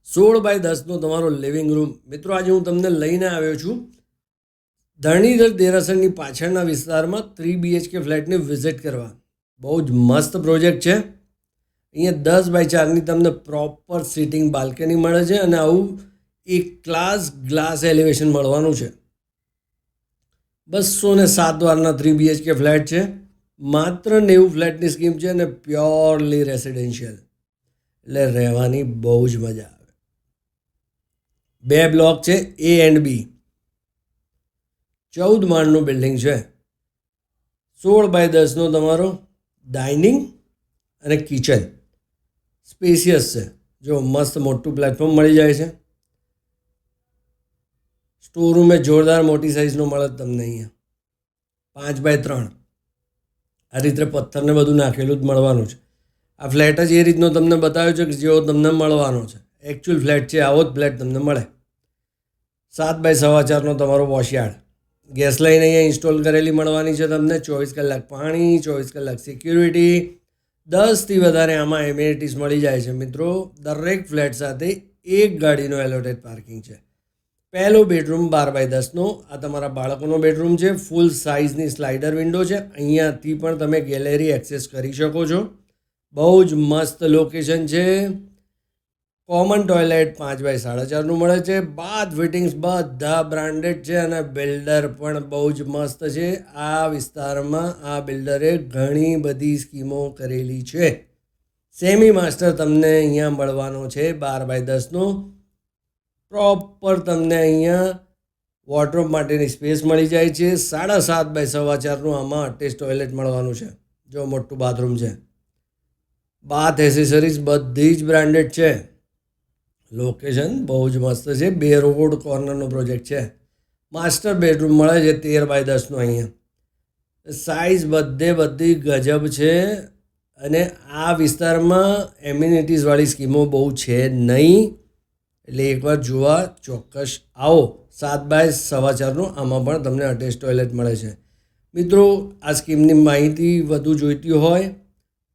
16x10નો તમારો living room. મિત્રો, આજે હું તમને લઈને આવ્યો છું ધરણીધર દેરાસરની પાછળના વિસ્તારમાં 3 BHK ફ્લેટની વિઝિટ કરવા. બહુ જ મસ્ત પ્રોજેક્ટ છે. અહીંયા 10x4ની તમને પ્રોપર સિટિંગ બાલ્કની મળે છે અને આવું એક ક્લાસ ગ્લાસ એલિવેશન મળવાનું છે. 207 વારના 3 BHK ફ્લેટ છે. માત્ર 90 ફ્લેટની સ્કીમ છે અને પ્યોરલી રેસિડેન્શિયલ, એટલે રહેવાની બહુ જ મજા આવે. 2 બ્લોક છે, A એન્ડ B. 14 માળનું બિલ્ડિંગ છે. 16x10નો તમારો ડાઇનિંગ અને કિચન સ્પેશિયસ છે. જો મસ્ત મોટું પ્લેટફોર્મ મળી જાય છે. સ્ટોરરૂમ એ જોરદાર મોટી સાઇઝનો મળે તમને અહીંયા. 5x3 આ રીતે પથ્થરને બધું નાખેલું જ મળવાનું છે. આ ફ્લેટ જ એ રીતનો તમને બતાવ્યો છે કે જેવો તમને મળવાનો છે. એકચ્યુઅલ ફ્લેટ છે, આવો જ ફ્લેટ તમને મળે. 7x4.25નો તમારો વોશયાર્ડ. ગેસ લાઈન અહીંયા ઇન્સ્ટોલ કરેલી મળવાની છે તમને. 24 કલાક પાણી, 24 કલાક સિક્યુરિટી, 10થી વધારે આમાં એમિનિટીઝ મળી જાય છે. મિત્રો, દરેક ફ્લેટ સાથે એક ગાડીનો એલોટેડ પાર્કિંગ છે. પહેલો બેડરૂમ 12x10નો. આ તમારા બાળકોનો બેડરૂમ છે. ફૂલ સાઇઝની સ્લાઇડર વિન્ડો છે. અહીંયાથી પણ તમે ગેલેરી એક્સેસ કરી શકો છો. બહુ જ મસ્ત લોકેશન છે. કોમન ટોયલેટ 5x4.5નું મળે છે. બાથ ફિટિંગ્સ બધા બ્રાન્ડેડ છે અને બિલ્ડર પણ બહુ જ મસ્ત છે. આ વિસ્તારમાં આ બિલ્ડરે ઘણી બધી સ્કીમો કરેલી છે. સેમી માસ્ટર તમને અહીંયા મળવાનો છે 12x10નો. પ્રોપર તમને અહીંયા વોર્ડરોબ માટેની સ્પેસ મળી જાય છે. 7.5x4.25નું આમાં અટેચ ટોયલેટ મળવાનું છે. જો મોટું બાથરૂમ છે. બાથ એસેસરીઝ બધી જ બ્રાન્ડેડ છે. લોકેશન બહુ જ મસ્ત છે. 2 રોડ કોર્નરનો પ્રોજેક્ટ છે. માસ્ટર બેડરૂમ મળે છે 13x10નો. અહીંયા સાઇઝ બધી ગજબ છે અને આ વિસ્તારમાં એમ્યુનિટીઝવાળી સ્કીમો બહુ છે નહીં, એટલે એકવાર જોવા ચોક્કસ આવો. 7x4.25નો આમાં પણ તમને અટેચ ટોયલેટ મળે છે. મિત્રો, આ સ્કીમની માહિતી વધુ જોઈતી હોય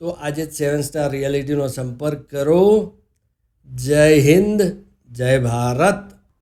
તો આજે 7 સ્ટાર રિયાલિટીનો સંપર્ક કરો. જય હિન્દ, જય ભારત.